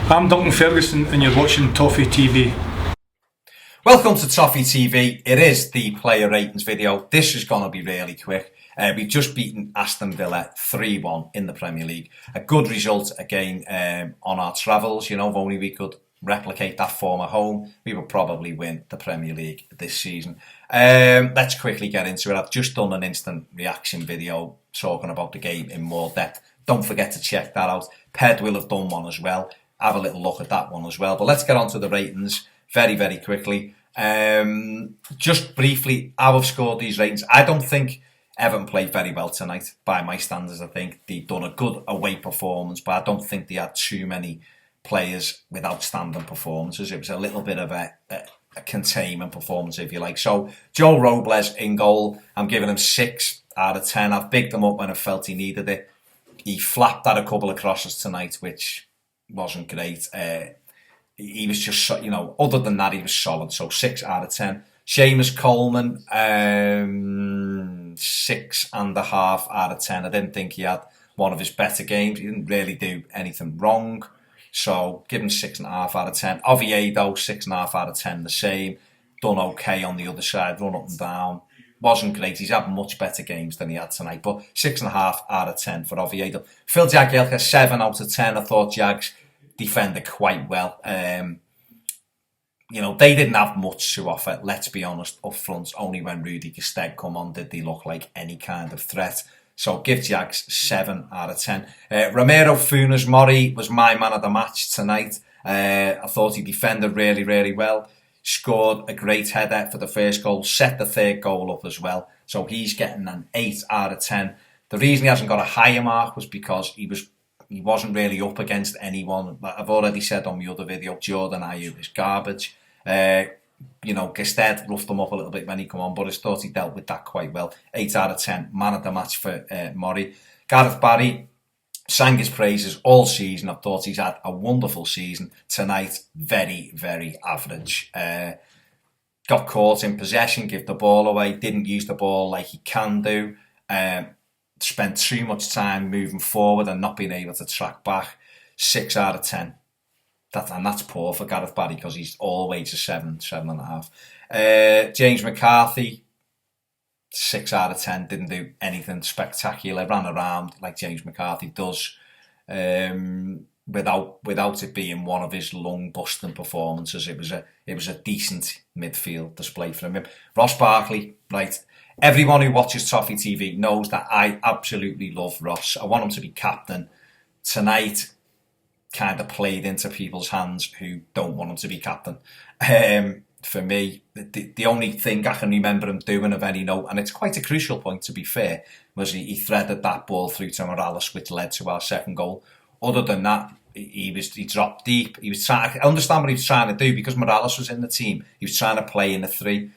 I'm Duncan Ferguson and you're watching Toffee TV. Welcome to Toffee TV. It is the player ratings video. This is going to be really quick. We've just beaten Aston Villa 3-1 in the Premier League. A good result again on our travels. You know, if only we could replicate that form at home, we would probably win the Premier League this season. Let's quickly get into it. I've just done an instant reaction video talking about the game in more depth. Don't forget to check that out. Ped will have done one as well. Have a little look at that one as well. But let's get on to the ratings very, very quickly. Just briefly, how I've scored these ratings. I don't think Everton played very well tonight by my standards. I think they've done a good away performance, but I don't think they had too many players with outstanding performances. It was a little bit of a containment performance, if you like. So Joe Robles in goal, I'm giving him 6 out of 10. I've picked him up when I felt he needed it. He flapped at a couple of crosses tonight, which wasn't great. He was just, you know, other than that, he was solid. So 6 out of 10. Seamus Coleman, 6.5 out of 10. I didn't think he had one of his better games. He didn't really do anything wrong. So give him 6.5 out of 10. Oviedo, 6.5 out of 10, the same. Done okay on the other side, run up and down. Wasn't great. He's had much better games than he had tonight. But 6.5 out of 10 for Oviedo. Phil Jagielka, 7 out of 10. I thought Jags defended quite well. You know, they didn't have much to offer, let's be honest, up front. Only when Rudy Gesteg come on did they look like any kind of threat. So give Jags 7 out of 10. Romero Funes Mori was my man of the match tonight. I thought he defended really, really well. Scored a great header for the first goal. Set the third goal up as well. So he's getting an 8 out of 10. The reason he hasn't got a higher mark was because he wasn't really up against anyone. Like I've already said on my other video, Jordan Ayew is garbage. You know, Gestede roughed him up a little bit when he come on, but I thought he dealt with that quite well. 8 out of 10, man of the match for Murray. Gareth Barry sang his praises all season. I thought he's had a wonderful season. Tonight, very, very average. Got caught in possession, give the ball away, didn't use the ball like he can do. Spent too much time moving forward and not being able to track back. 6 out of 10. That's poor for Gareth Barry because he's always a 7, 7.5. James McCarthy, 6 out of 10. Didn't do anything spectacular. Ran around like James McCarthy does, without it being one of his lung busting performances. It was a decent midfield display from him. Ross Barkley, right. Everyone who watches Toffee TV knows that I absolutely love Ross. I want him to be captain. Tonight kind of played into people's hands who don't want him to be captain. For me, the only thing I can remember him doing of any note, and it's quite a crucial point to be fair, was he threaded that ball through to Morales, which led to our second goal. Other than that, he dropped deep. I understand what he was trying to do because Morales was in the team. He was trying to play in a 3.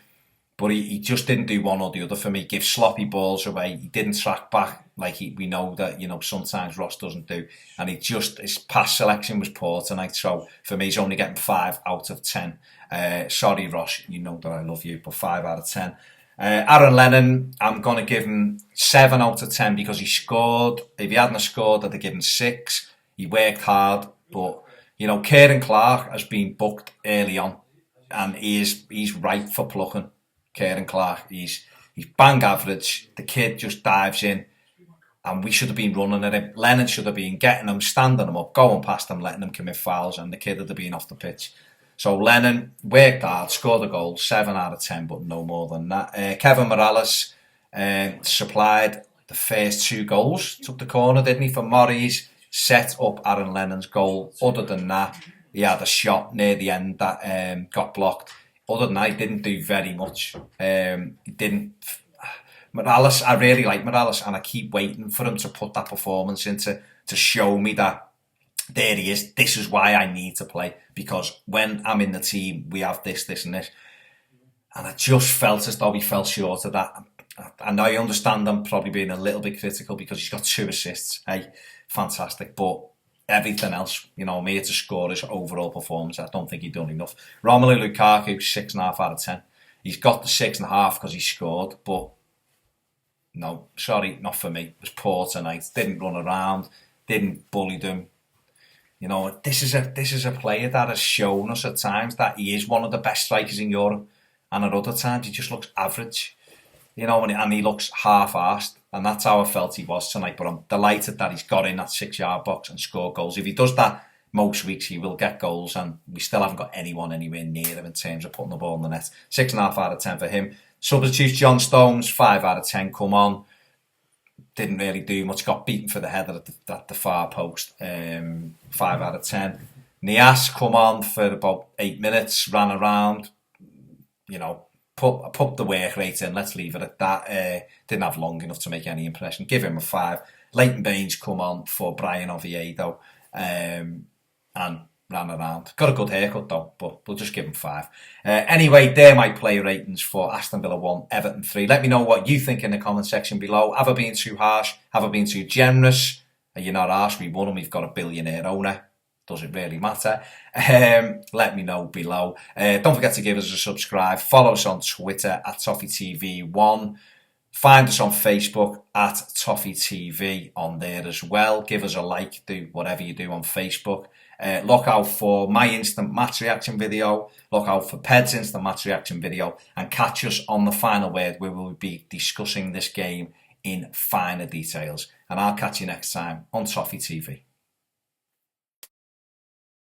But he just didn't do one or the other for me. Give sloppy balls away. He didn't track back like we know that, you know, sometimes Ross doesn't do. And his pass selection was poor tonight. So for me, he's only getting 5 out of 10. Sorry, Ross, you know that I love you, but 5 out of 10. Aaron Lennon, I'm going to give him 7 out of 10 because he scored. If he hadn't scored, I'd have given 6. He worked hard. But, you know, Kieran Clark has been booked early on. And he's ripe for plucking. Kieran Clark, he's bang average. The kid just dives in, and we should have been running at him. Lennon should have been getting him, standing him up, going past him, letting him commit fouls, and the kid would have been off the pitch. So Lennon worked hard, scored a goal, 7 out of 10, but no more than that. Kevin Morales supplied the first 2 goals, took the corner, didn't he, for Murray's, set up Aaron Lennon's goal. Other than that, he had a shot near the end that got blocked. Other than that, he didn't do very much. Morales, I really like Morales, and I keep waiting for him to put that performance in to show me that there he is. This is why I need to play, because when I'm in the team, we have this, and this. And I just felt as though he fell short of that. And I understand I'm probably being a little bit critical because he's got 2 assists. Hey, fantastic. But everything else, you know, I'm here to score his overall performance. I don't think he'd done enough. Romelu Lukaku, 6.5 out of 10. He's got the 6.5 because he scored, but no, sorry, not for me. It was poor tonight. Didn't run around, didn't bully them. You know, this is a player that has shown us at times that he is one of the best strikers in Europe, and at other times he just looks average. You know, and he looks half-arsed, and that's how I felt he was tonight. But I'm delighted that he's got in that 6-yard box and scored goals. If he does that most weeks, he will get goals, and we still haven't got anyone anywhere near him in terms of putting the ball in the net. 6.5 out of 10 for him. Substitutes, John Stones, 5 out of 10 come on. Didn't really do much, got beaten for the header at the far post. 5 out of 10. Nias come on for about 8 minutes, ran around, you know, put the work rate in, let's leave it at that. Didn't have long enough to make any impression. Give him a 5. Leighton Baines come on for Brian Oviedo and ran around. Got a good haircut though, but we'll just give him 5. Anyway, they're my player ratings for Aston Villa 1, Everton 3. Let me know what you think in the comment section below. Have I been too harsh? Have I been too generous? Are you not harsh? We won and we've got a billionaire owner. Does it really matter? Let me know below. Don't forget to give us a subscribe. Follow us on Twitter at Toffee TV 1. Find us on Facebook at Toffee TV on there as well. Give us a like. Do whatever you do on Facebook. Look out for my instant match reaction video. Look out for Ped's instant match reaction video. And catch us on the final word where we'll be discussing this game in finer details. And I'll catch you next time on Toffee TV.